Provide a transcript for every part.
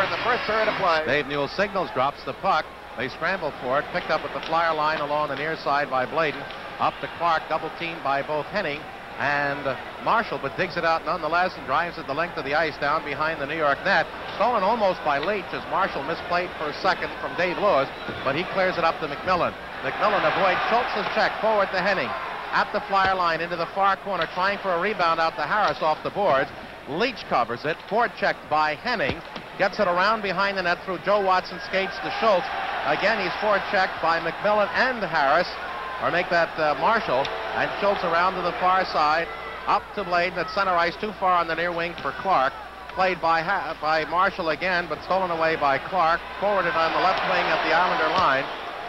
in the first period of play. Dave Newell signals, drops the puck. They scramble for it, picked up at the Flyer line along the near side by Bladen. Up to Clark, double teamed by both Henning and Marshall, but digs it out nonetheless and drives it the length of the ice down behind the New York net. Stolen almost by Leach as Marshall misplayed for a second from Dave Lewis, but he clears it up to McMillan. McMillan avoids Schultz's check forward to Henning. At the Flyer line into the far corner, trying for a rebound out to Harris off the boards. Leach covers it, forechecked by Henning. Gets it around behind the net through Joe Watson, skates to Schultz. Again, he's forechecked by McMillan and Harris, or make that Marshall, and Schultz around to the far side, up to Bladen at center ice, too far on the near wing for Clark. Played by Marshall again, but stolen away by Clark. Forwarded on the left wing at the Islander line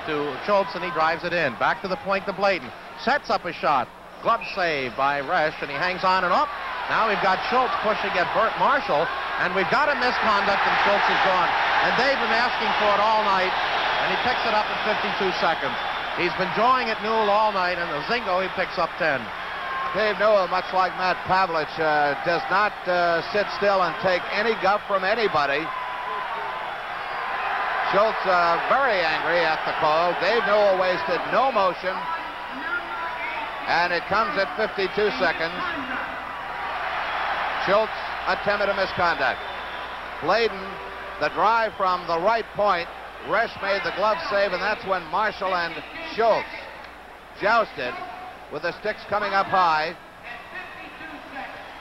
to Schultz, and he drives it in. Back to the point to Bladen. Sets up a shot. Glove save by Resch, and he hangs on and up. Now we've got Schultz pushing at Bert Marshall, and we've got a misconduct, and Schultz is gone. And they've been asking for it all night, and he picks it up in 52 seconds. He's been jawing at Newell all night, and the Zingo, he picks up 10. Dave Newell, much like Matt Pavlich, does not sit still and take any guff from anybody. Schultz very angry at the call. Dave Newell wasted no motion, and it comes at 52 seconds. Schultz attempted a misconduct. Bladen, the drive from the right point. Resch made the glove save, and that's when Marshall and Schultz jousted with the sticks coming up high.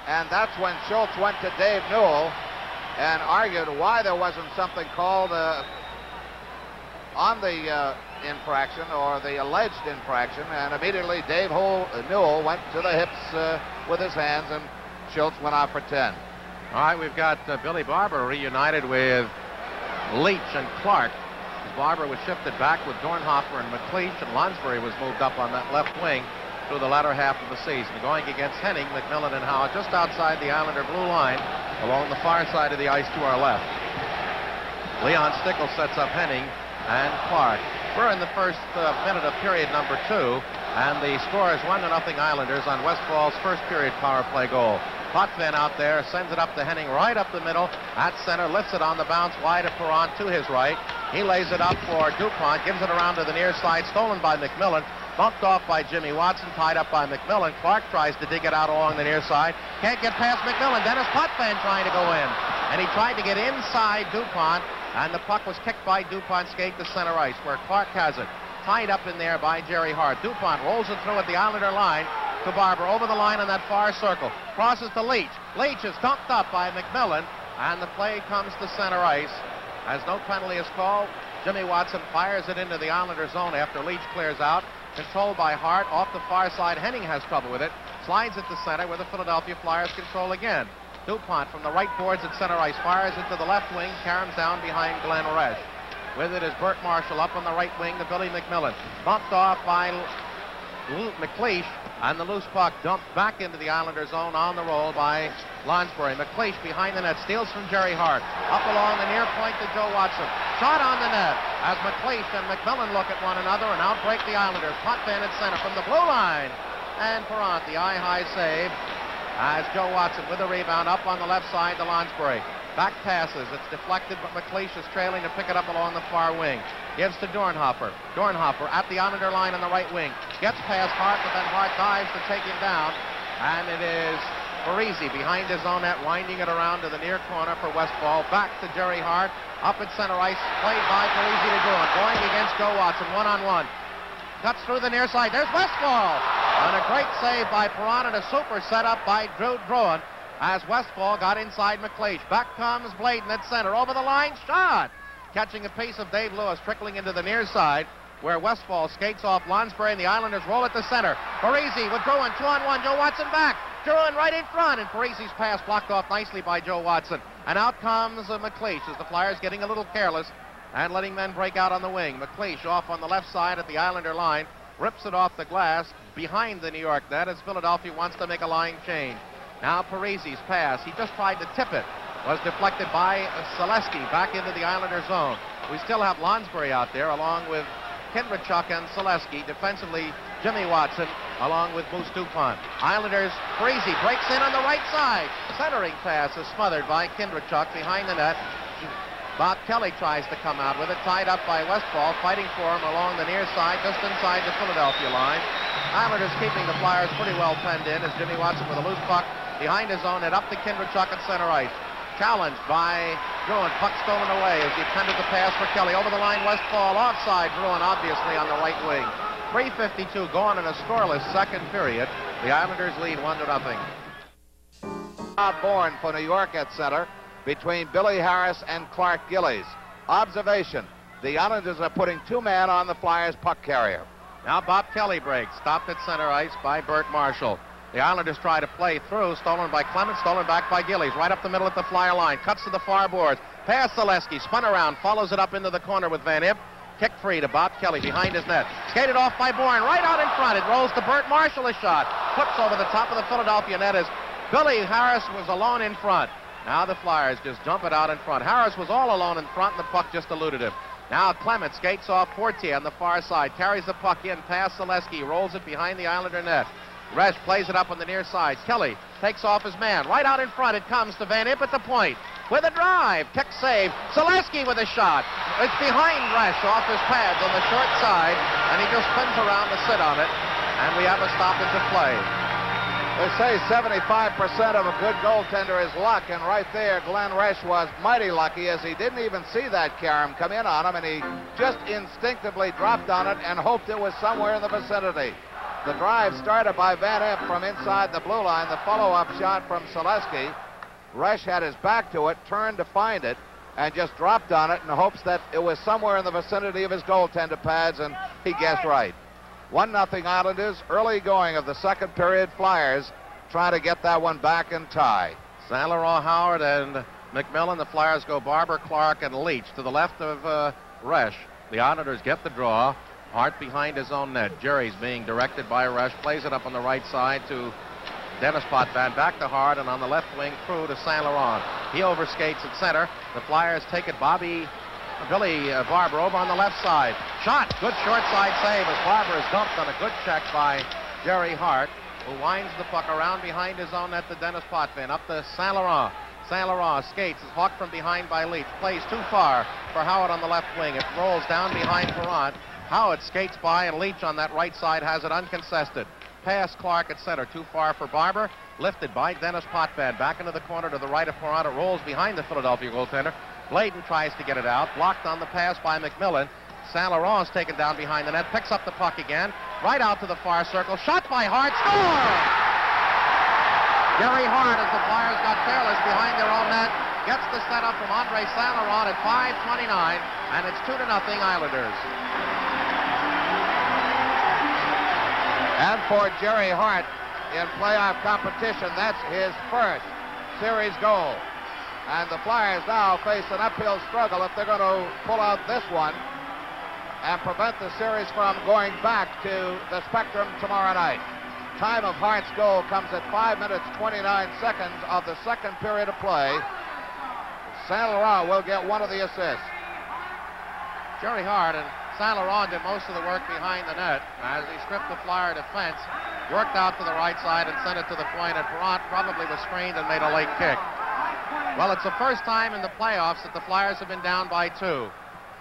And that's when Schultz went to Dave Newell and argued why there wasn't something called on the infraction or the alleged infraction. And immediately Dave Newell went to the hips with his hands, and Schultz went out for 10. All right, we've got Billy Barber reunited with Leach and Clark. Barber was shifted back with Dornhofer and McLeish, and Lonsbury was moved up on that left wing through the latter half of the season. Going against Henning, McMillan, and Howard just outside the Islander blue line along the far side of the ice to our left. Leon Stickle sets up Henning and Clark. We're in the first minute of period number 2, and the score is 1-0 Islanders on Westfall's first period power play goal. Potvin out there sends it up to Henning right up the middle at center, lifts it on the bounce wide of Perron to his right. He lays it up for DuPont, gives it around to the near side, stolen by McMillan, bumped off by Jimmy Watson, tied up by McMillan. Clark tries to dig it out along the near side, can't get past McMillan. Dennis Potvin trying to go in, and he tried to get inside DuPont, and the puck was kicked by DuPont's skate to center ice, where Clark has it. Tied up in there by Jerry Hart. DuPont rolls it through at the Islander line to Barber, over the line on that far circle. Crosses to Leach. Leach is dumped up by McMillan, and the play comes to center ice. As no penalty is called, Jimmy Watson fires it into the Islander zone after Leach clears out. Controlled by Hart off the far side. Henning has trouble with it. Slides it to center where the Philadelphia Flyers control again. DuPont from the right boards at center ice fires it to the left wing, caroms down behind Glenn Resch. With it is Bert Marshall up on the right wing to Billy McMillan. Bumped off by McLeish, and the loose puck dumped back into the Islander zone on the roll by Lonsbury. McLeish behind the net, steals from Jerry Hart. Up along the near point to Joe Watson. Shot on the net as McLeish and McMillan look at one another and outbreak the Islanders. Potvin at center from the blue line. And Perrant, the eye-high save as Joe Watson with a rebound up on the left side to Lonsbury. Back passes. It's deflected, but McLeish is trailing to pick it up along the far wing. Gives to Dornhofer. Dornhofer at the Islander line on the right wing. Gets past Hart, but then Hart dives to take him down. And it is Parisi behind his own net, winding it around to the near corner for Westfall. Back to Jerry Hart. Up at center ice. Played by Parisi to Druin. Going against Joe Watson, one-on-one. Cuts through the near side. There's Westfall. And a great save by Perron and a super setup by Drew Druin as Westfall got inside McLeish. Back comes Bladen at center. Over the line, shot. Catching a piece of Dave Lewis, trickling into the near side, where Westfall skates off Lonsbury, and the Islanders roll it to center. Parisi with Druin, 2-on-1. Joe Watson back. Druin right in front, and Parisi's pass blocked off nicely by Joe Watson. And out comes McLeish as the Flyers getting a little careless and letting men break out on the wing. McLeish off on the left side at the Islander line, rips it off the glass behind the New York net as Philadelphia wants to make a line change. Now Parisi's pass, he just tried to tip it, was deflected by Selesky back into the Islander zone. We still have Lonsbury out there along with Kindrachuk and Selesky. Defensively, Jimmy Watson along with Moose DuPont. Islanders, Parisi breaks in on the right side. Centering pass is smothered by Kindrachuk behind the net. Bob Kelly tries to come out with it, tied up by Westfall, fighting for him along the near side, just inside the Philadelphia line. Islanders keeping the Flyers pretty well penned in as Jimmy Watson with a loose puck behind his own net up to Kindrachuk at center ice. Challenged by Bruin, puck stolen away as he attempted the pass for Kelly. Over the line, Westfall, offside, Bruin obviously on the right wing. 3:52 gone in a scoreless second period. The Islanders lead 1-0. Bob Bourne for New York at center between Billy Harris and Clark Gillies. Observation, the Islanders are putting two men on the Flyers puck carrier. Now Bob Kelly breaks, stopped at center ice by Bert Marshall. The Islanders try to play through, stolen by Clemens, stolen back by Gillies. Right up the middle at the Flyer line, cuts to the far boards, past Zaleski, spun around, follows it up into the corner with Van Impe. Kick free to Bob Kelly behind his net. Skated off by Bourne, right out in front. It rolls to Bert Marshall, a shot. Puts over the top of the Philadelphia net as Billy Harris was alone in front. Now the Flyers just jump it out in front. Harris was all alone in front, and the puck just eluded him. Now Clement skates off Fortier on the far side, carries the puck in past Zaleski, rolls it behind the Islander net. Resch plays it up on the near side. Kelly takes off his man. Right out in front, it comes to Van Impe at the point. With a drive, kick save. Zaleski with a shot. It's behind Resch off his pads on the short side, and he just spins around to sit on it, and we have a stoppage of play. They say 75% of a good goaltender is luck, and right there, Glenn Resch was mighty lucky as he didn't even see that carom come in on him, and he just instinctively dropped on it and hoped it was somewhere in the vicinity. The drive started by Van Impe from inside the blue line. The follow-up shot from Zaleski. Resch had his back to it, turned to find it, and just dropped on it in hopes that it was somewhere in the vicinity of his goaltender pads, and he guessed right. 1-0 Islanders, early going of the second period. Flyers trying to get that one back and tie. St. Laurent, Howard, and McMillan. The Flyers go Barber, Clark, and Leach to the left of Resch. The Islanders get the draw. Hart behind his own net. Jerry's being directed by Resch. Plays it up on the right side to Dennis Potvin. Back to Hart, and on the left wing through to St. Laurent. He overskates at center. The Flyers take it. Billy Barber over on the left side. Shot. Good short side save as Barber is dumped on a good check by Jerry Hart, who winds the puck around behind his own net to Dennis Potvin. Up to St. Laurent. St. Laurent skates, is hawked from behind by Leach. Plays too far for Howard on the left wing. It rolls down behind Perrant. Howard skates by, and Leach on that right side has it uncontested. Pass Clark at center, too far for Barber. Lifted by Dennis Potvin. Back into the corner to the right of Perrant. It rolls behind the Philadelphia goaltender. Bladen tries to get it out. Blocked on the pass by McMillan. St. Laurent's taken down behind the net. Picks up the puck again. Right out to the far circle. Shot by Hart. Score! Gary Hart, as the Flyers got careless behind their own net, gets the setup from Andre St. Laurent at 5:29, and it's 2-0 Islanders. And for Jerry Hart in playoff competition, that's his first series goal. And the Flyers now face an uphill struggle if they're going to pull out this one and prevent the series from going back to the Spectrum tomorrow night. Time of Hart's goal comes at 5 minutes 29 seconds of the second period of play. St. Laurent will get one of the assists. Jerry Hart and St. Laurent did most of the work behind the net as he stripped the Flyer defense, worked out to the right side and sent it to the point, and Perrant probably was screened and made a late kick. Well, it's the first time in the playoffs that the Flyers have been down by 2.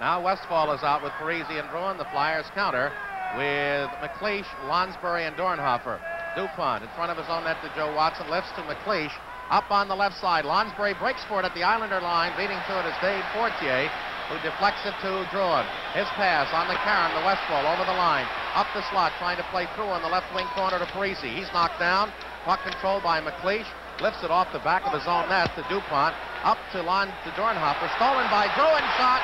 Now Westfall is out with Parisi and Bruin. The Flyers counter with McLeish, Lonsbury, and Dornhofer. DuPont in front of his own net to Joe Watson. Lifts to McLeish. Up on the left side. Lonsbury breaks for it at the Islander line. Leading to it is Dave Fortier, who deflects it to Druin. His pass on the carom to Westfall over the line. Up the slot, trying to play through on the left wing corner to Parisi. He's knocked down. Puck controlled by McLeish. Lifts it off the back of his own net to DuPont. Up to Dornhofer. Stolen by Druin. Shot.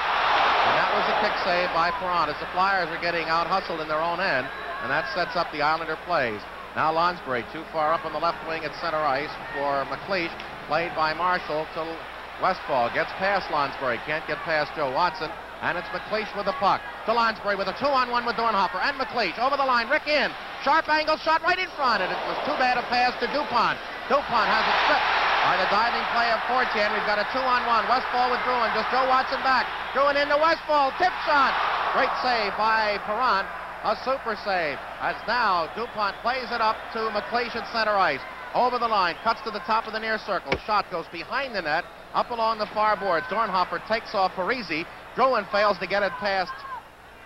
And that was a kick save by Perrant as the Flyers are getting out-hustled in their own end. And that sets up the Islander plays. Now Lonsbury too far up on the left wing at center ice for McLeish. Played by Marshall to Westfall. Gets past Lonsbury. Can't get past Joe Watson. And it's McLeish with the puck. To Lonsbury with a 2-on-1 with Dornhofer and McLeish. Over the line. Rick in. Sharp angle shot right in front. And it was too bad a pass to DuPont. DuPont has it stripped by the diving play of Fortier. And we've got a 2-on-1. Westfall with Druin. Just Joe Watson back. Druin into Westfall. Tip shot. Great save by Perrant. A super save. As now DuPont plays it up to McLeish at center ice. over the line, cuts to the top of the near circle. Shot goes behind the net, up along the far boards. Dornhofer takes off Parisi. Drouin fails to get it past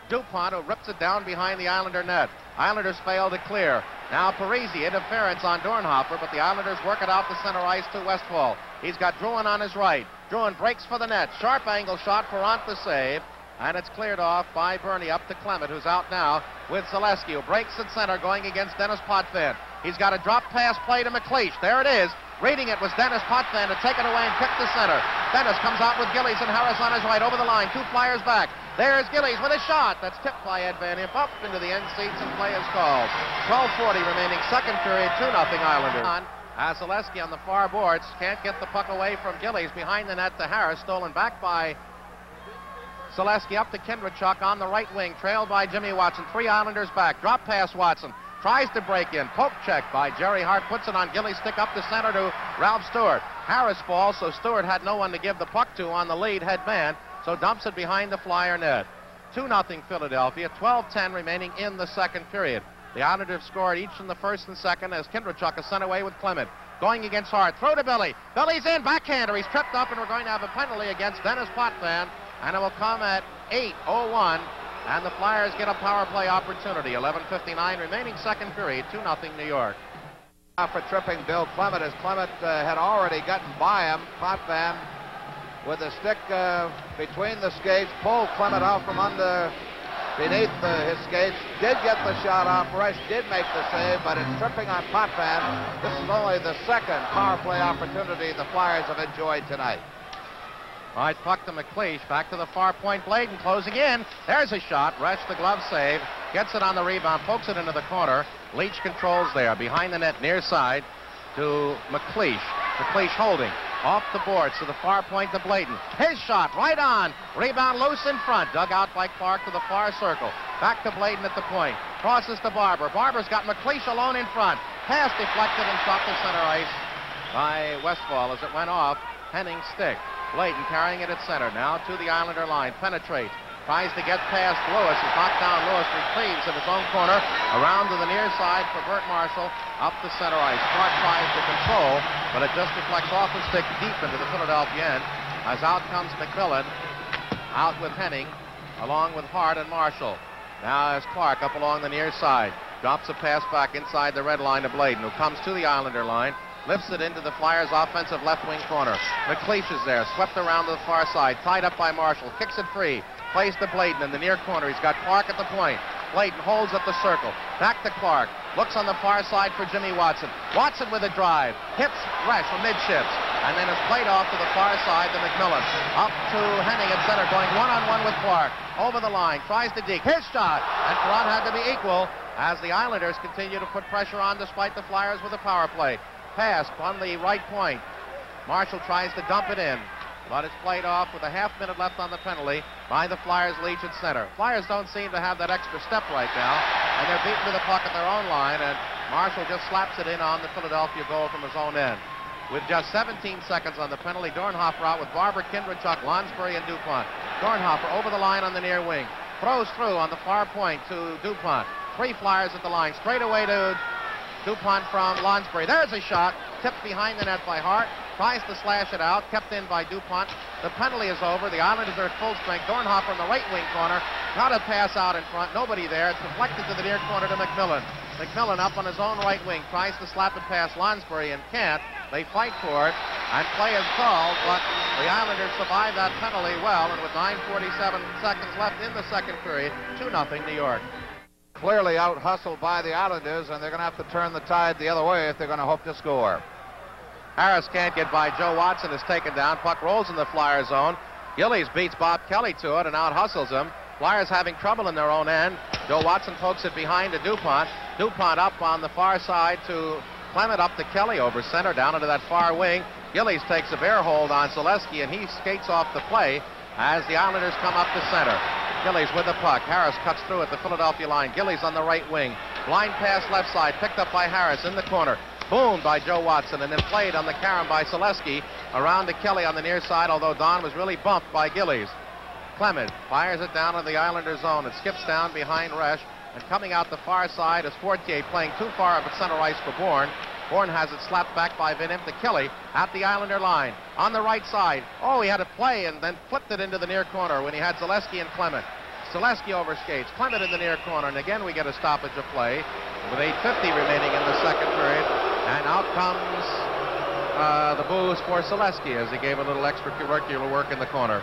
DuPont, who rips it down behind the Islander net. Islanders fail to clear. Now Parisi, interference on Dornhofer, but the Islanders work it out the center ice to Westfall. He's got Drouin on his right. Drouin breaks for the net. Sharp angle shot. Perrant the save. And it's cleared off by Bernie up to Clement, who's out now with Zaleski, who breaks at center going against Dennis Potvin. He's got a drop pass play to McLeish. There it is. Reading it was Dennis Potvin to take it away and kick to center. Dennis comes out with Gillies and Harris on his right over the line. 2 Flyers back. There's Gillies with a shot. That's tipped by Ed Van Imp up into the end seats, and play is called. 12:40 remaining second period, 2-0 Islanders. As Zaleski on the far boards can't get the puck away from Gillies. Behind the net to Harris, stolen back by Zaleski up to Kindrachuk on the right wing, trailed by Jimmy Watson. 3 Islanders back. Drop pass Watson. Tries to break in. Poke check by Jerry Hart. Puts it on Gillies' stick up the center to Ralph Stewart. Harris falls, so Stewart had no one to give the puck to on the lead head man, so dumps it behind the Flyer net. 2-0 Philadelphia. 12:10 remaining in the second period. The Islanders scored each in the first and second as Kindrachuk is sent away with Clement. Going against Hart. Throw to Billy. Billy's in. Backhander. He's tripped up, and we're going to have a penalty against Dennis Potvin. And it will come at 8:01, and the Flyers get a power play opportunity. 11:59 remaining second period, 2-0 New York. For tripping Bill Clement, as Clement had already gotten by him. Potvin with the stick between the skates, pulled Clement out from beneath his skates, did get the shot off. Resch did make the save, but it's tripping on Potvin. This is only the second power play opportunity the Flyers have enjoyed tonight. All right, puck to McLeish, back to the far point. Bladen closing in. There's a shot. Resch, the glove save, gets it on the rebound, pokes it into the corner. Leach controls there, behind the net, near side to McLeish. McLeish holding. Off the boards to the far point to Bladen. His shot, right on. Rebound loose in front. Dug out by Clark to the far circle. Back to Bladen at the point. Crosses to Barber. Barber's got McLeish alone in front. Pass deflected and shot to center ice by Westfall as it went off Henning's stick. Bladen carrying it at center. Now to the Islander line. Penetrates. Tries to get past Lewis. He's knocked down. Lewis retrieves in his own corner. Around to the near side for Bert Marshall. Up the center ice. Clark tries to control, but it just deflects off the stick deep into the Philadelphia end. As out comes McMillan. Out with Henning, along with Hart and Marshall. Now as Clark up along the near side. Drops a pass back inside the red line to Bladen, who comes to the Islander line. Lifts it into the Flyers' offensive left wing corner. McLeish is there, swept around to the far side, tied up by Marshall, kicks it free, plays to Bladen in the near corner. He's got Clark at the point. Bladen holds at the circle. Back to Clark. Looks on the far side for Jimmy Watson. Watson with a drive. Hits Resch from midships. And then is played off to the far side to McMillan. Up to Henning at center, going one-on-one with Clark. Over the line, tries to deke. His shot. And Perrant had to be equal as the Islanders continue to put pressure on despite the Flyers with a power play. Pass on the right point. Marshall tries to dump it in, but it's played off with a half-minute left on the penalty by the Flyers' Leach at center. Flyers don't seem to have that extra step right now, and they're beaten to the puck at their own line, and Marshall just slaps it in on the Philadelphia goal from his own end. With just 17 seconds on the penalty, Dornhofer out with Barber, Kindrachuk, Lonsbury, and DuPont. Dornhofer over the line on the near wing. Throws through on the far point to DuPont. 3 Flyers at the line. Straight away to DuPont from Lonsbury. There's a shot. Tipped behind the net by Hart. Tries to slash it out. Kept in by DuPont. The penalty is over. The Islanders are at full strength. Dornhofer in the right wing corner. Got a pass out in front. Nobody there. It's deflected to the near corner to McMillan. McMillan up on his own right wing. Tries to slap it past Lonsbury and can't. They fight for it. And play is called, but the Islanders survive that penalty well. And with 9:47 seconds left in the second period, 2-0 New York. Clearly out-hustled by the Islanders, and they're going to have to turn the tide the other way if they're going to hope to score. Harris can't get by. Joe Watson is taken down. Puck rolls in the Flyer zone. Gillies beats Bob Kelly to it and out-hustles him. Flyers having trouble in their own end. Joe Watson pokes it behind to DuPont. DuPont up on the far side to Clement, up to Kelly over center, down into that far wing. Gillies takes a bear hold on Zaleski, and he skates off the play as the Islanders come up to center. Gillies with the puck. Harris cuts through at the Philadelphia line. Gillies on the right wing. Blind pass left side. Picked up by Harris in the corner. Boomed by Joe Watson and then played on the carom by Zaleski around to Kelly on the near side, although Don was really bumped by Gillies. Clement fires it down in the Islander zone. It skips down behind Resch, and coming out the far side is Fortier playing too far up at center ice for Bourne. Bourne has it slapped back by Van Impe to Kelly at the Islander line. On the right side. Oh, he had a play and then flipped it into the near corner when he had Zaleski and Clement. Zaleski overskates. Clement in the near corner. And again, we get a stoppage of play with 8:50 remaining in the second period. And out comes the boos for Zaleski as he gave a little extracurricular work in the corner.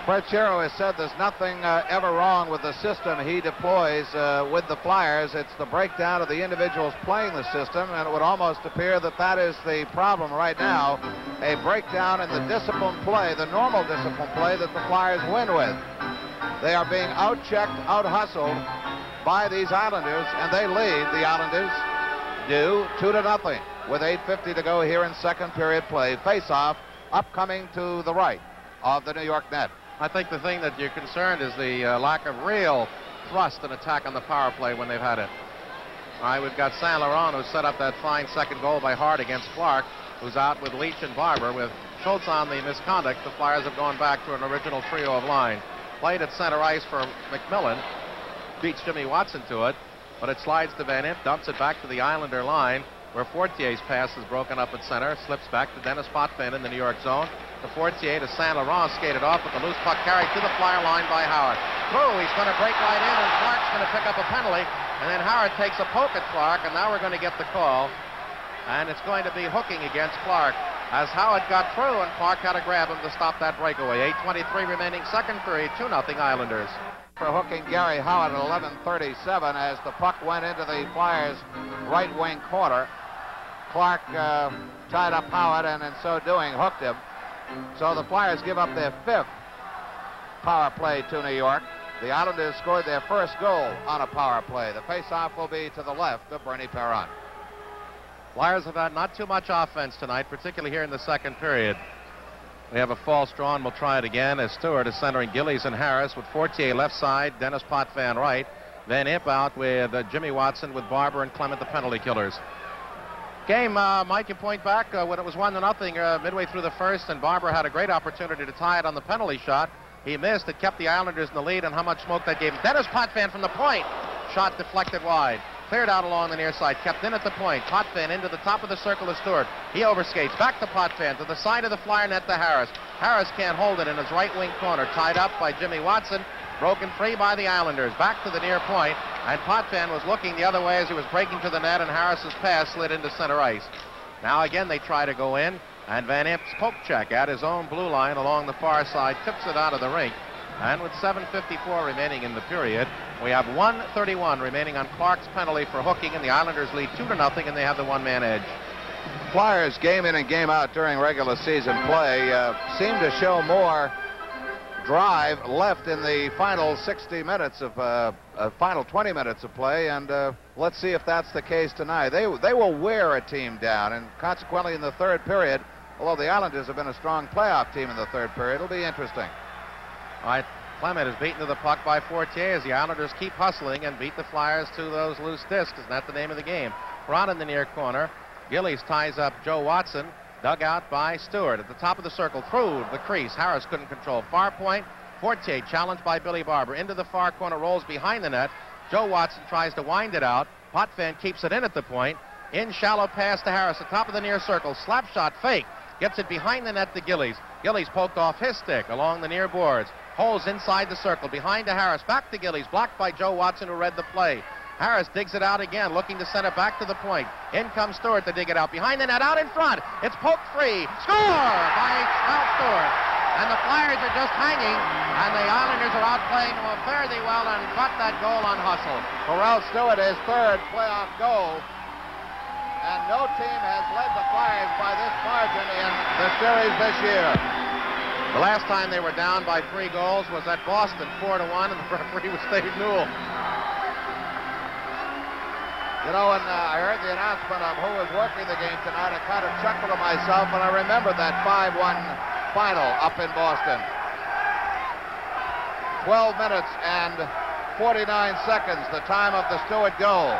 Fred Shero has said there's nothing ever wrong with the system he deploys with the Flyers. It's the breakdown of the individuals playing the system, and it would almost appear that that is the problem right now, a breakdown in the disciplined play, the normal disciplined play that the Flyers win with. They are being out-checked, out-hustled by these Islanders, and they lead, the Islanders do, 2-0 with 8:50 to go here in second period play. Face-off upcoming to the right of the New York net. I think the thing that you're concerned is the lack of real thrust and attack on the power play when they've had it. All right, we've got Saint Laurent, who set up that fine second goal by Hart against Clark, who's out with Leach and Barber. With Schultz on the misconduct, the Flyers have gone back to an original trio of line. Played at center ice for McMillan, beats Jimmy Watson to it, but it slides to Van Impe, dumps it back to the Islander line, where Fortier's pass is broken up at center, slips back to Dennis Potvin in the New York zone. The Fortier to Saint Laurent, skated off with the loose puck carried to the Flyer line by Howard. Through, he's going to break right in, and Clark's going to pick up a penalty, and then Howard takes a poke at Clark, and now we're going to get the call, and it's going to be hooking against Clark as Howard got through, and Clark had to grab him to stop that breakaway. 8:23 remaining second period, 2-0 Islanders. For hooking Gary Howard at 11:37 as the puck went into the Flyers' right wing corner. Clark tied up Howard, and in so doing hooked him. So the Flyers give up their 5th power play to New York. The Islanders scored their first goal on a power play. The face-off will be to the left of Bernie Perron. Flyers have had not too much offense tonight, particularly here in the second period. We have a false draw, and we'll try it again as Stewart is centering Gillies and Harris with Fortier left side, Dennis Potvin right. Van Impe out with Jimmy Watson with Barber and Clement, the penalty killers. Game, Mike, you point back when it was 1-0 midway through the first, and Barber had a great opportunity to tie it on the penalty shot. He missed. It kept the Islanders in the lead, and how much smoke that gave. Dennis Potvin from the point. Shot deflected wide. Cleared out along the near side. Kept in at the point. Potvin into the top of the circle to Stewart. He overskates. Back to Potvin to the side of the Flyer net to Harris. Harris can't hold it in his right wing corner. Tied up by Jimmy Watson. Broken free by the Islanders. Back to the near point. And Potvin was looking the other way as he was breaking to the net, and Harris's pass slid into center ice. Now again they try to go in, and Van Impe's poke check at his own blue line along the far side tips it out of the rink. And with 7:54 remaining in the period, we have 1:31 remaining on Clark's penalty for hooking, and the Islanders lead 2-0, and they have the one-man edge. Flyers game in and game out during regular season play seem to show more drive left in the final 60 minutes of final 20 minutes of play, and let's see if that's the case tonight. They will wear a team down, and consequently in the third period, although the Islanders have been a strong playoff team in the third period, it'll be interesting. All right, Clement is beaten to the puck by Fortier as the Islanders keep hustling and beat the Flyers to those loose discs. Isn't that the name of the game? Ron in the near corner. Gillies ties up Joe Watson. Dug out by Stewart at the top of the circle, through the crease. Harris couldn't control. Far point. Fortier challenged by Billy Barber. Into the far corner, rolls behind the net. Joe Watson tries to wind it out. Potvin keeps it in at the point. In shallow pass to Harris at top of the near circle. Slap shot fake. Gets it behind the net to Gillies. Gillies poked off his stick along the near boards. Holes inside the circle. Behind to Harris. Back to Gillies. Blocked by Joe Watson, who read the play. Harris digs it out again, looking to send it back to the point. In comes Stewart to dig it out. Behind the net, out in front. It's poked free. Score by Al Stewart. And the Flyers are just hanging, and the Islanders are outplaying them fairly well and got that goal on hustle. For Ralph Stewart, his third playoff goal. And no team has led the Flyers by this margin in the series this year. The last time they were down by 3 goals was at Boston, 4-1, and the referee was Dave Newell. You know, when I heard the announcement of who was working the game tonight, I kind of chuckled to myself, and I remembered that 5-1 final up in Boston. 12 minutes and 49 seconds, the time of the Stewart goal.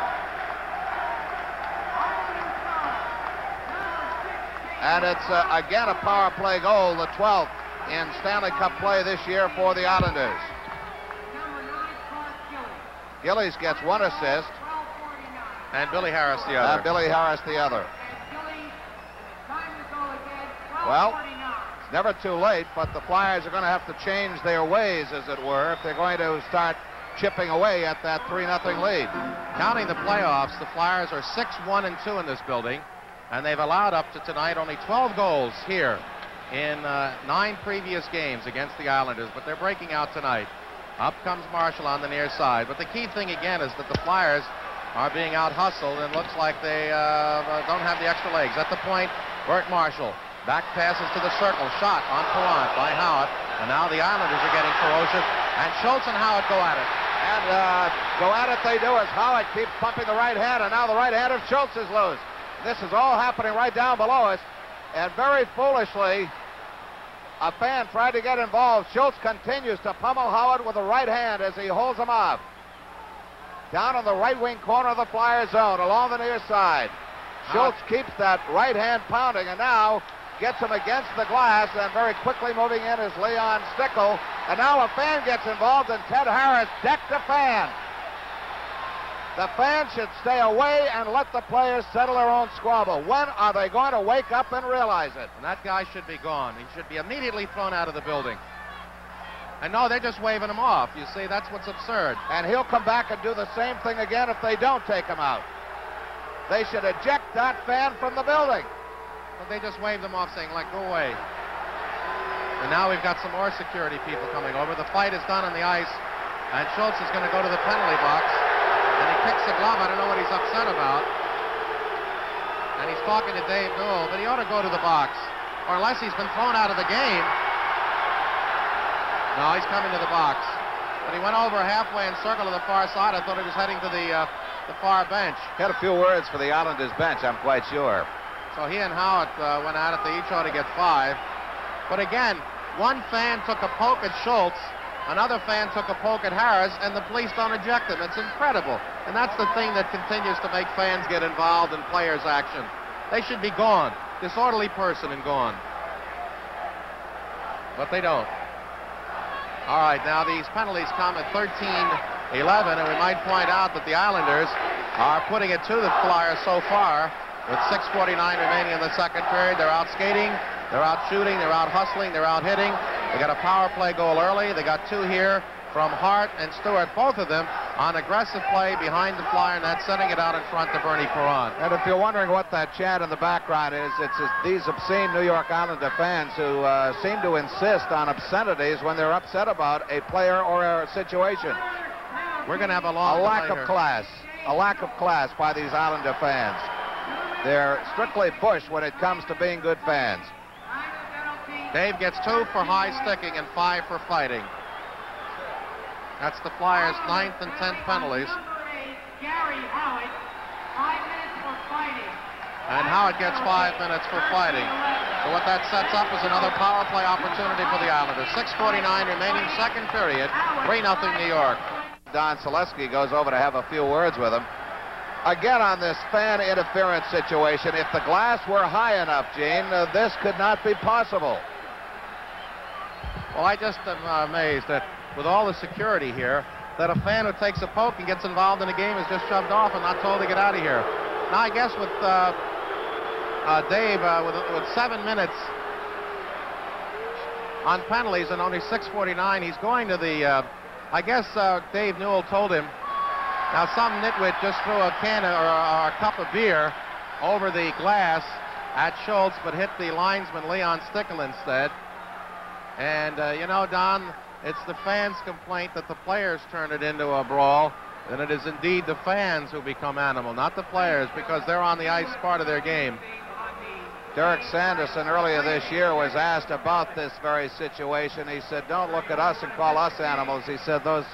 And it's, again, a power play goal, the 12th in Stanley Cup play this year for the Islanders. Gillies gets 1 assist. And Billy Harris the other. And Billy Harris the other. Well, it's never too late, but the Flyers are going to have to change their ways, as it were, if they're going to start chipping away at that 3-0 lead. Counting the playoffs, the Flyers are 6-1-2 in this building, and they've allowed up to tonight only 12 goals here in 9 previous games against the Islanders, but they're breaking out tonight. Up comes Marshall on the near side, but the key thing again is that the Flyers are being out-hustled, and looks like they don't have the extra legs. At the point, Bert Marshall. Back passes to the circle. Shot on Perron by Howard. And now the Islanders are getting ferocious. And Schultz and Howard go at it. And go at it they do as Howard keeps pumping the right hand. And now the right hand of Schultz is loose. This is all happening right down below us. And very foolishly, a fan tried to get involved. Schultz continues to pummel Howard with the right hand as he holds him off. Down in the right wing corner of the Flyer zone along the near side. Schultz keeps that right hand pounding and now gets him against the glass, and very quickly moving in is Leon Stickle. And now a fan gets involved, and Ted Harris decked a fan. The fans should stay away and let the players settle their own squabble. When are they going to wake up and realize it? And that guy should be gone. He should be immediately thrown out of the building. And no, they're just waving him off. You see, that's what's absurd. And he'll come back and do the same thing again if they don't take him out. They should eject that fan from the building. But they just waved him off, saying, like, go away. And now we've got some more security people coming over. The fight is done on the ice, and Schultz is going to go to the penalty box. And he picks the glove. I don't know what he's upset about. And he's talking to Dave Newell, but he ought to go to the box. Or unless he's been thrown out of the game. No, he's coming to the box. But he went over halfway and circled to the far side. I thought he was heading to the far bench. Had a few words for the Islanders bench, I'm quite sure. So he and Howard went at it. They each ought to get 5. But again, one fan took a poke at Schultz, another fan took a poke at Harris, and the police don't eject them. It's incredible. And that's the thing that continues to make fans get involved in players' action. They should be gone. Disorderly person and gone. But they don't. All right, now these penalties come at 13-11, and we might point out that the Islanders are putting it to the Flyers so far. With 6:49 remaining in the second period, they're out skating, they're out shooting, they're out hustling, they're out hitting. They got a power play goal early. They got 2 here from Hart and Stewart, both of them on aggressive play behind the Flyer net, sending it out in front to Bernie Perron. And if you're wondering what that chant in the background is, it's these obscene New York Islander fans who seem to insist on obscenities when they're upset about a player or a situation. We're going to have a long lack of class. A lack of class by these Islander fans. They're strictly Bush when it comes to being good fans. Dave gets 2 for high sticking and 5 for fighting. That's the Flyers' 9th and 10th penalties. And Howard gets 5 minutes for fighting. So what that sets up is another power play opportunity for the Islanders. 6:49 remaining, second period. 3-0 New York. Don Selesky goes over to have a few words with him. Again, on this fan interference situation, if the glass were high enough, Gene, this could not be possible. Well, I just am amazed that with all the security here, that a fan who takes a poke and gets involved in a game is just shoved off and not told to get out of here. Now, I guess with Dave, with 7 minutes on penalties and only 6:49, he's going to the, I guess Dave Newell told him. Now, some nitwit just threw a can or a cup of beer over the glass at Schultz, but hit the linesman Leon Stickle instead. And, you know, Don, it's the fans' complaint that the players turn it into a brawl, and it is indeed the fans who become animal, not the players, because they're on the ice part of their game. Derek Sanderson earlier this year was asked about this very situation. He said, don't look at us and call us animals. He said those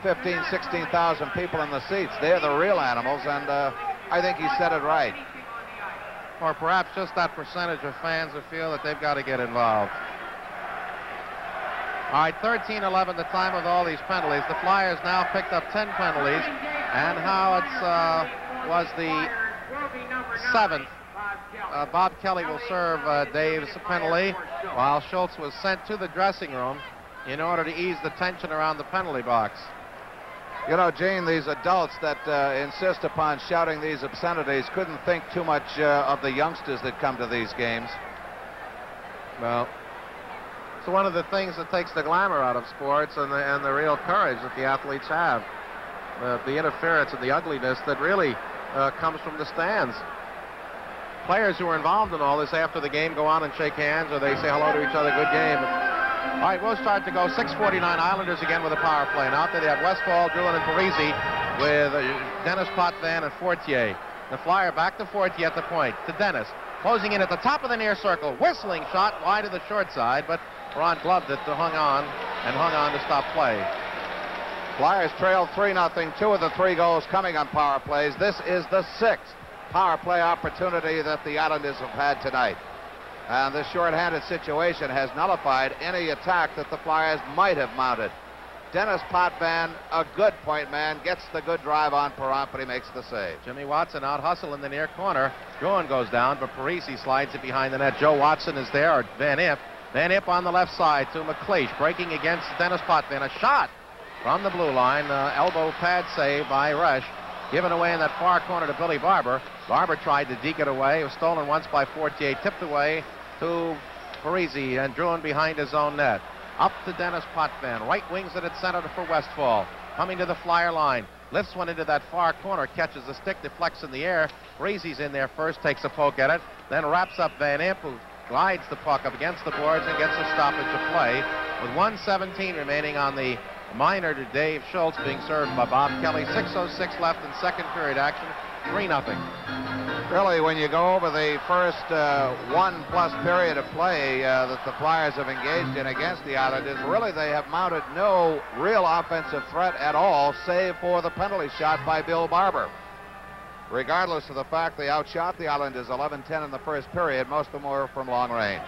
15, 16,000 people in the seats, they're the real animals, and I think he said it right. Or perhaps just that percentage of fans who feel that they've got to get involved. All right, 13-11 the time of all these penalties. The Flyers now picked up 10 penalties, and Howard's was the 7th. Bob Kelly will serve Dave's penalty, while Schultz was sent to the dressing room in order to ease the tension around the penalty box. You know, Gene, these adults that insist upon shouting these obscenities couldn't think too much of the youngsters that come to these games. Well, it's one of the things that takes the glamour out of sports and the real courage that the athletes have. The interference and the ugliness that really comes from the stands. Players who are involved in all this after the game go on and shake hands, or they say hello to each other, good game. All right, we'll start to go. 6:49 Islanders again with a power play. Now they have Westfall, Druin, and Parisi with Dennis, Potvin, and Fortier. The Flyer back to Fortier at the point, to Dennis. Closing in at the top of the near circle. Whistling shot wide to the short side, but Ron gloved it to hung on to stop play. Flyers trailed 3-0. 2 of the 3 goals coming on power plays. This is the 6th power play opportunity that the Islanders have had tonight. And this shorthanded situation has nullified any attack that the Flyers might have mounted. Dennis Potvin, a good point man, gets the good drive on Perron, but he makes the save. Jimmy Watson out hustle in the near corner. Druin goes down, but Parisi slides it behind the net. Joe Watson is there, or Van Imp. Van Imp on the left side to McLeish, breaking against Dennis Potvin. A shot from the blue line, elbow pad save by Resch. Given away in that far corner to Billy Barber. Barber tried to deke it away. It was stolen once by Fortier, tipped away to Parisi, and Druin behind his own net. Up to Dennis Potvin. Right wings it at center for Westfall. Coming to the Flyer line. Lifts one into that far corner, catches the stick, deflects in the air. Parisi's in there first, takes a poke at it, then wraps up Van Imp, who glides the puck up against the boards and gets a stoppage of play. With 1:17 remaining on the minor to Dave Schultz, being served by Bob Kelly. 6:06 left in second period action. 3-0. Really, when you go over the first 1+ period of play that the Flyers have engaged in against the Islanders, really they have mounted no real offensive threat at all, save for the penalty shot by Bill Barber. Regardless of the fact they outshot the Islanders 11-10 in the first period, most of them were from long range.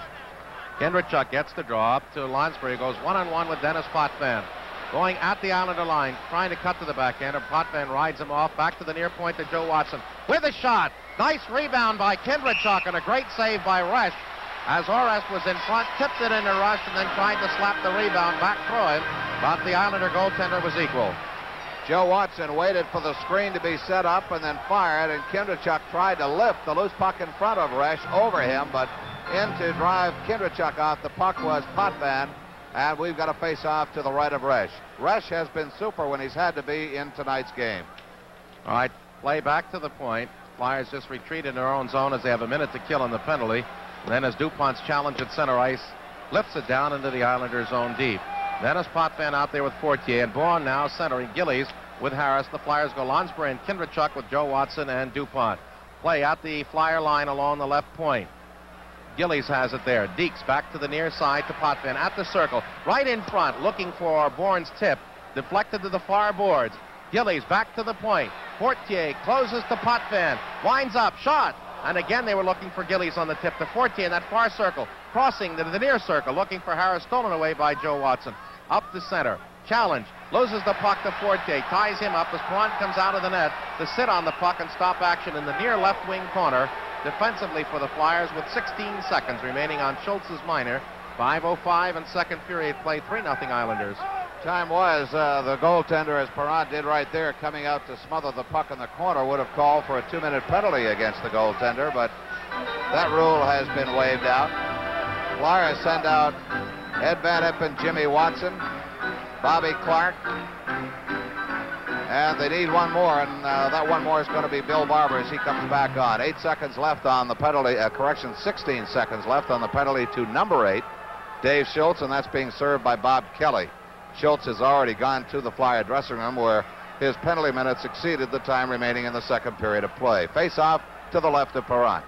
Kindrachuk gets the draw up to Lonsbury, goes one-on-one with Dennis Potvin. Going at the Islander line, trying to cut to the backhander. Potvin rides him off, back to the near point to Joe Watson. With a shot. Nice rebound by Kindrachuk and a great save by Resch. As Orest was in front, tipped it into Rush and then tried to slap the rebound back through him. But the Islander goaltender was equal. Joe Watson waited for the screen to be set up and then fired, and Kindrachuk tried to lift the loose puck in front of Resch over him, but in to drive Kindrachuk out the puck was Potvin. And we've got a face-off to the right of Resch. Resch has been super when he's had to be in tonight's game. All right, play back to the point. Flyers just retreat in their own zone as they have a minute to kill on the penalty. And then as DuPont's challenge at center ice lifts it down into the Islanders' zone deep. Dennis Potvin out there with Fortier, and Bourne now centering Gillies with Harris. The Flyers go Lonsbury and Kindrachuk with Joe Watson and DuPont. Play at the Flyer line along the left point. Gillies has it there. Deeks back to the near side to Potvin at the circle. Right in front, looking for Bourne's tip. Deflected to the far boards. Gillies back to the point. Fortier closes to Potvin. Winds up, shot. And again they were looking for Gillies on the tip to Fortier in that far circle. Crossing to the near circle, looking for Harris, stolen away by Joe Watson. Up the center. Challenge. Loses the puck to Fortier. Ties him up as Perron comes out of the net to sit on the puck and stop action in the near left wing corner. Defensively for the Flyers with 16 seconds remaining on Schultz's minor. 5:05 in second period play. 3-0 Islanders. Time was the goaltender, as Perron did right there, coming out to smother the puck in the corner, would have called for a 2-minute penalty against the goaltender, but that rule has been waived out. Flyers send out Ed Van Imp and Jimmy Watson, Bobby Clark, and they need one more, and that one more is going to be Bill Barber as he comes back on. 8 seconds left on the penalty, 16 seconds left on the penalty to number 8, Dave Schultz, and that's being served by Bob Kelly. Schultz has already gone to the Flyer dressing room where his penalty minutes exceeded the time remaining in the second period of play. Face-off to the left of Perron.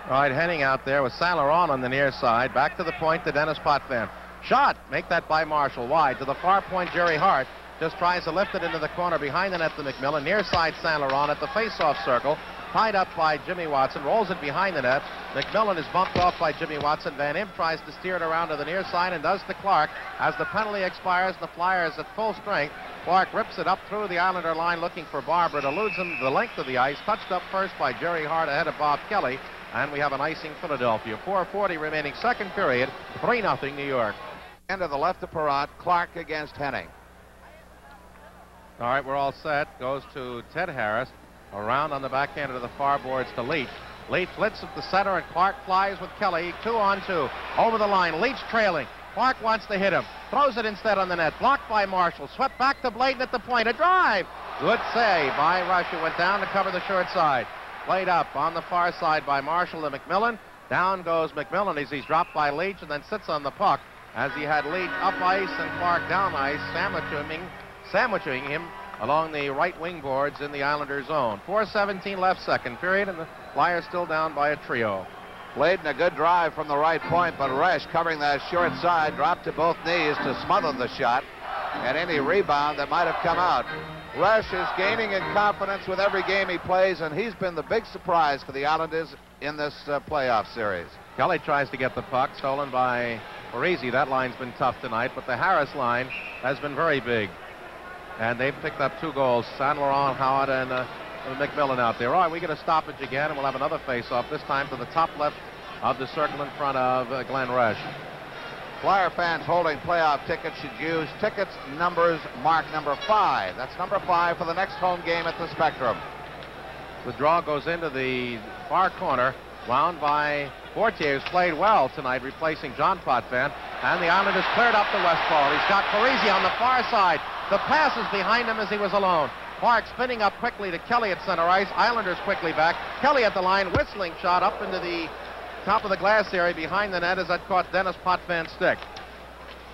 All right, heading out there with Saint Laurent on the near side. Back to the point to Dennis Potvin. Shot. Make that by Marshall. Wide to the far point, Jerry Hart. Just tries to lift it into the corner behind the net to McMillan. Near side Saint Laurent at the face-off circle. Tied up by Jimmy Watson. Rolls it behind the net. McMillan is bumped off by Jimmy Watson. Van Imp tries to steer it around to the near side and does to Clark. As the penalty expires, the Flyers at full strength. Clark rips it up through the Islander line looking for Barber. It eludes him the length of the ice. Touched up first by Jerry Hart ahead of Bob Kelly. And we have an icing Philadelphia. 4:40 remaining second period. 3-0 New York. And to the left of Perron, Clark against Henning. All right, we're all set. Goes to Ted Harris. Around on the backhand to the far boards to Leach. Leach flits at the center, and Clark flies with Kelly. 2-on-2. Over the line. Leach trailing. Clark wants to hit him. Throws it instead on the net. Blocked by Marshall. Swept back to Bladen at the point. A drive. Good save by Rush, who went down to cover the short side. Played up on the far side by Marshall to McMillan. Down goes McMillan as he's dropped by Leach and then sits on the puck as he had Leach up ice and Clark down ice, sandwiching him along the right wing boards in the Islander zone. 4:17 left, second period, and the Flyers still down by a trio. Bladen, a good drive from the right point, but Resch, covering that short side, dropped to both knees to smother the shot and any rebound that might have come out. Resch is gaining in confidence with every game he plays, and he's been the big surprise for the Islanders in this playoff series. Kelly tries to get the puck, stolen by Parisi. That line's been tough tonight, but the Harris line has been very big. And they've picked up 2 goals. San Laurent, Howard, and McMillan out there. All right, we get a stoppage again, and we'll have another face-off, this time to the top left of the circle in front of Glenn Resch. Flyer fans holding playoff tickets should use tickets numbers marked number 5. That's number 5 for the next home game at the Spectrum. The draw goes into the far corner, wound by Fortier, who's played well tonight, replacing John Potvin. And the Islanders cleared up the Westfall. He's got Parisi on the far side. The pass is behind him as he was alone. Clark spinning up quickly to Kelly at center ice. Islanders quickly back. Kelly at the line, whistling shot up into the top of the glass area behind the net as that caught Dennis Potvin's stick.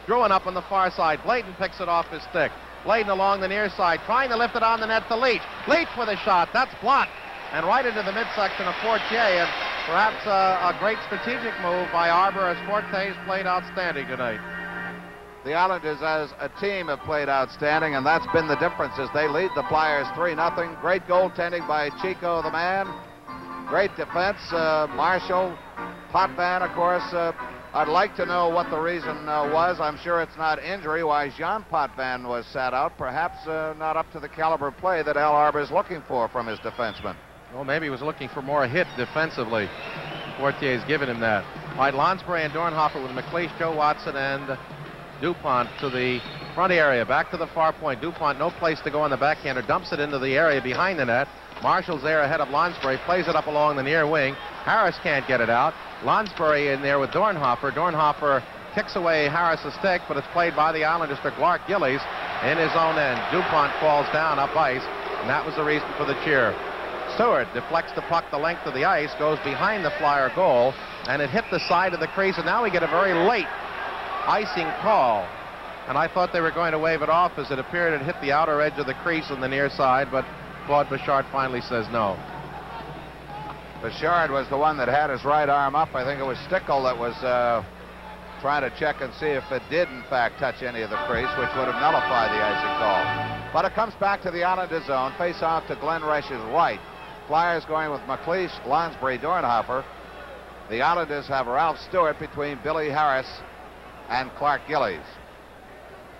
Druin up on the far side. Bladen picks it off his stick. Bladen along the near side, trying to lift it on the net to Leach. Leach with a shot. That's blocked. And right into the midsection of Fortier. And perhaps a great strategic move by Arbor, as Fortier's played outstanding tonight. The Islanders as a team have played outstanding, and that's been the difference as they lead the Flyers 3-0. Great goaltending by Chico the man. Great defense. Marshall, Potvin, of course. I'd like to know what the reason was. I'm sure it's not injury why Jean Potvin was sat out. Perhaps not up to the caliber of play that Al Arbor is looking for from his defenseman. Well, maybe he was looking for more hit defensively. Fortier's given him that. All right, Lonsbury and Dornhofer with McLeish, Joe Watson, and DuPont to the front area, back to the far point. DuPont, no place to go on the backhander, dumps it into the area behind the net. Marshall's there ahead of Lonsbury, plays it up along the near wing. Harris can't get it out. Lonsbury in there with Dornhofer. Dornhofer kicks away Harris's stick, but it's played by the Islanders to Clark Gillies in his own end. DuPont falls down up ice, and that was the reason for the cheer. Stewart deflects the puck the length of the ice, goes behind the Flyer goal, and it hit the side of the crease, and now we get a very late icing call. And I thought they were going to wave it off as it appeared it hit the outer edge of the crease on the near side, but Claude Bouchard finally says no. Bouchard was the one that had his right arm up. I think it was Stickle that was trying to check and see if it did, in fact, touch any of the crease, which would have nullified the icing call. But it comes back to the Islanders zone. Face off to Glenn Resch's right. Flyers going with McLeish, Lonsbury, Dornhofer. The Islanders have Ralph Stewart between Billy Harris and Clark Gillies.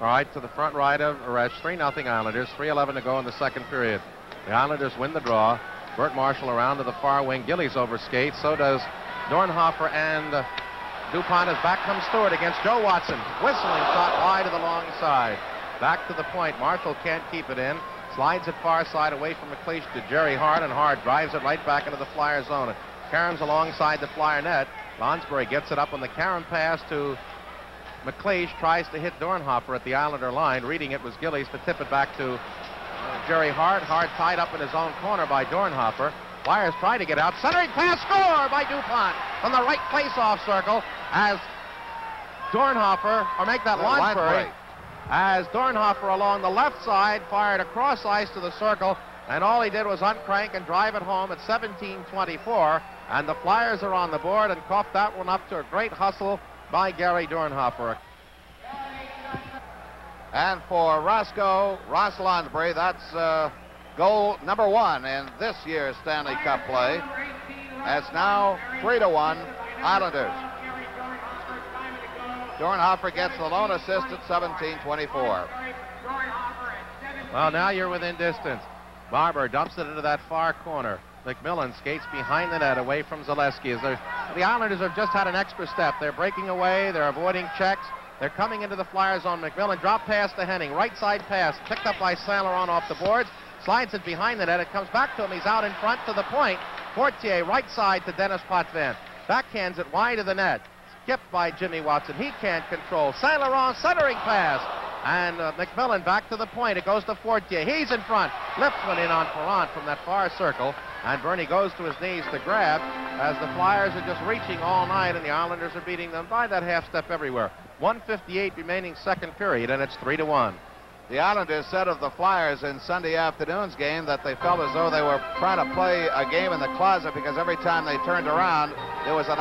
All right, to the front right of Resch. 3-0 Islanders. 3:11 to go in the second period. The Islanders win the draw. Bert Marshall around to the far wing. Gillies over skates. So does Dornhofer, and DuPont. As back comes Stewart against Joe Watson. Whistling shot wide to the long side. Back to the point. Marshall can't keep it in. Slides it far side away from McLeish to Jerry Hart, and Hart drives it right back into the Flyer zone. Caroms alongside the Flyer net. Lonsbury gets it up on the Carom pass to McLeish, tries to hit Dornhofer at the Islander line. Reading it was Gillies to tip it back to Jerry Hart. Hart tied up in his own corner by Dornhofer. Flyers try to get out. Centering pass, score by DuPont from the right face-off circle as Dornhofer, or make that Lonsbury, as Dornhofer along the left side fired across ice to the circle, and all he did was uncrank and drive it home at 17:24, and the Flyers are on the board and coughed that one up to a great hustle by Gary Dornhofer. And for Roscoe Ross Lonsbury, that's goal number 1 in this year's Stanley Cup play. It's now 3-1 Islanders. Dornhofer gets the lone assist at 17:24. Well, now you're within distance. Barber dumps it into that far corner. McMillan skates behind the net away from Zaleski. The Islanders have just had an extra step. They're breaking away. They're avoiding checks. They're coming into the Flyers on McMillan. Drop pass to Henning. Right side pass. Picked up by Saint Laurent off the boards. Slides it behind the net. It comes back to him. He's out in front to the point. Fortier right side to Dennis Potvin. Backhands it wide of the net. Skipped by Jimmy Watson. He can't control. Saint Laurent centering pass. And McMillan back to the point. It goes to Fortier. He's in front. Lifts one in on Perrant from that far circle. And Bernie goes to his knees to grab as the Flyers are just reaching all night and the Islanders are beating them by that half step everywhere. 1:58 remaining second period, and it's 3-1. The Islanders said of the Flyers in Sunday afternoon's game that they felt as though they were trying to play a game in the closet because every time they turned around, there was a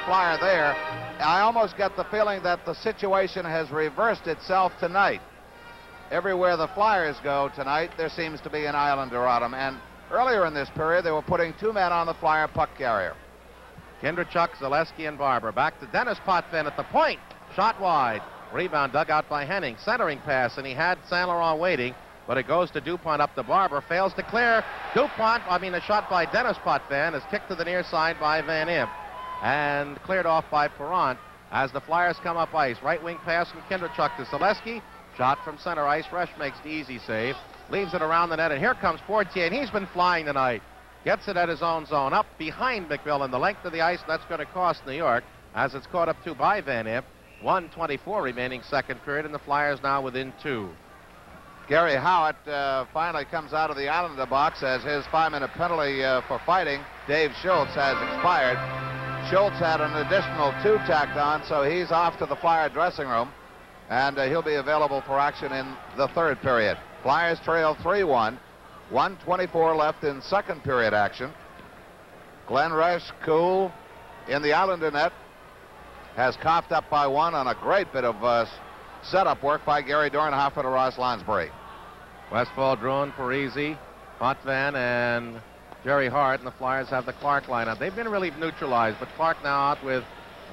Flyer there. I almost get the feeling that the situation has reversed itself tonight. Everywhere the Flyers go tonight, there seems to be an Islander on them. And earlier in this period, they were putting two men on the Flyer puck carrier. Kindrachuk, Zaleski, and Barber. Back to Dennis Potvin at the point. Shot wide. Rebound dug out by Henning. Centering pass, and he had Saint Laurent waiting, but it goes to DuPont up to Barber. Fails to clear. A shot by Dennis Potvin is kicked to the near side by Van Imp and cleared off by Perrant as the Flyers come up ice. Right wing pass from Kindrachuk to Zaleski. Shot from center ice. Resch makes the easy save. Leaves it around the net, and here comes Fortier, and he's been flying tonight. Gets it at his own zone. Up behind McMillan, the length of the ice, and that's going to cost New York as it's caught up to by Van Imp. 1:24 remaining second period, and the Flyers now within 2. Gary Howitt finally comes out of the Islander box as his 5-minute penalty for fighting Dave Schultz has expired. Schultz had an additional 2 tacked on, so he's off to the Flyer dressing room, and he'll be available for action in the third period. Flyers trail 3-1. 1:24 left in second period action. Glenn Resch, cool in the Islander net, has coughed up by one on a great bit of setup work by Gary Dornhofer to Ross Lonsbury. Westfall, Druin, Parisi, Potvin, and Jerry Hart, and the Flyers have the Clark lineup. They've been really neutralized, but Clark now out with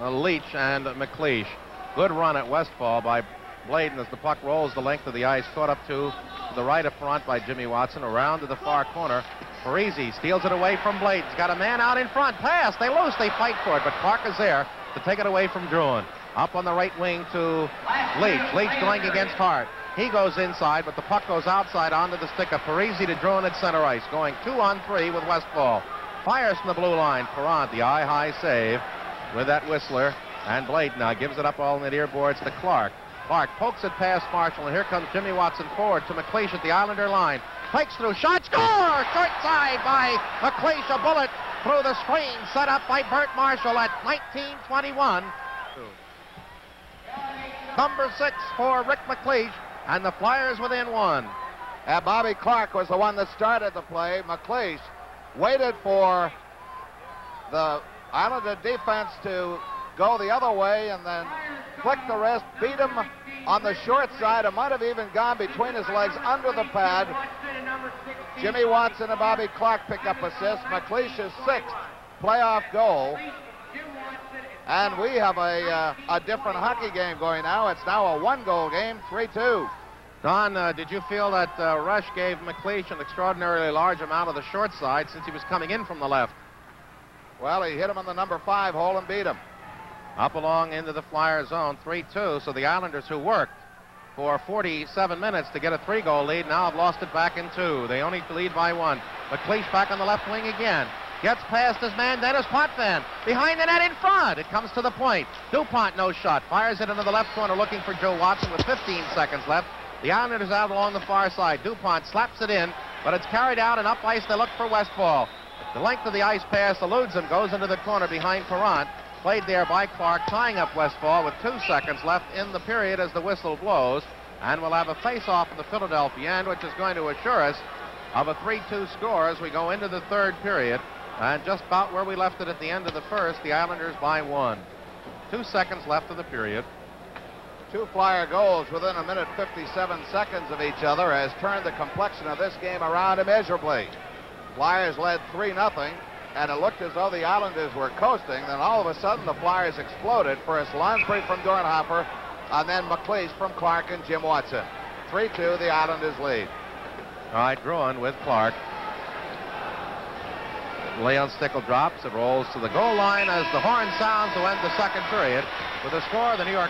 Leach and McLeish. Good run at Westfall by Bladen as the puck rolls the length of the ice, caught up to the right of front by Jimmy Watson, around to the far corner. Parisi steals it away from Bladen. He's got a man out in front. Pass. They lose. They fight for it, but Clark is there to take it away from Druin. Up on the right wing to Leach. Leach going against Hart. He goes inside, but the puck goes outside onto the stick of Parisi to Druin at center ice, going 2-on-3 with Westfall. Fires from the blue line. Perrant, the eye-high save with that Whistler. And Bladen now gives it up all in the near boards to Clark. Clark pokes it past Marshall, and here comes Jimmy Watson forward to McLeish at the Islander line. Pikes through, shot, score! Short side by McLeish, a bullet through the screen, set up by Bert Marshall at 19:21. Number 6 for Rick McLeish, and the Flyers within 1. Bobby Clark was the one that started the play. McLeish waited for the Islander defense to go the other way and then flicked the wrist, beat him on the short side. It might have even gone between his legs under the pad. Jimmy Watson and Bobby Clark pick up assists. McLeish's 6th playoff goal. And we have a different hockey game going now. It's now a 1-goal game, 3-2. Don, did you feel that Rush gave McLeish an extraordinarily large amount of the short side since he was coming in from the left? Well, he hit him on the number 5 hole and beat him. Up along into the Flyer zone, 3-2. So the Islanders, who worked for 47 minutes to get a 3-goal lead, now have lost it back in 2. They only lead by 1. McLeish back on the left wing again. Gets past his man, Dennis Potvin. Behind the net in front. It comes to the point. DuPont, no shot. Fires it into the left corner looking for Joe Watson with 15 seconds left. The Islanders out along the far side. DuPont slaps it in, but it's carried out and up ice. They look for Westfall. The length of the ice pass eludes him, goes into the corner behind Perrant. Played there by Clark, tying up Westfall with 2 seconds left in the period as the whistle blows. And we'll have a face-off in the Philadelphia end, which is going to assure us of a 3-2 score as we go into the third period. And just about where we left it at the end of the first, the Islanders by 1. 2 seconds left of the period. 2 Flyer goals within a minute 57 seconds of each other has turned the complexion of this game around immeasurably. Flyers led 3-0, and it looked as though the Islanders were coasting. Then all of a sudden the Flyers exploded. First Lonsbury from Dornhofer, and then McLeish from Clark and Jim Watson. 3-2, the Islanders lead. All right, Druin with Clark. Leon Stickle drops. It rolls to the goal line as the horn sounds to end the second period with a score of the New York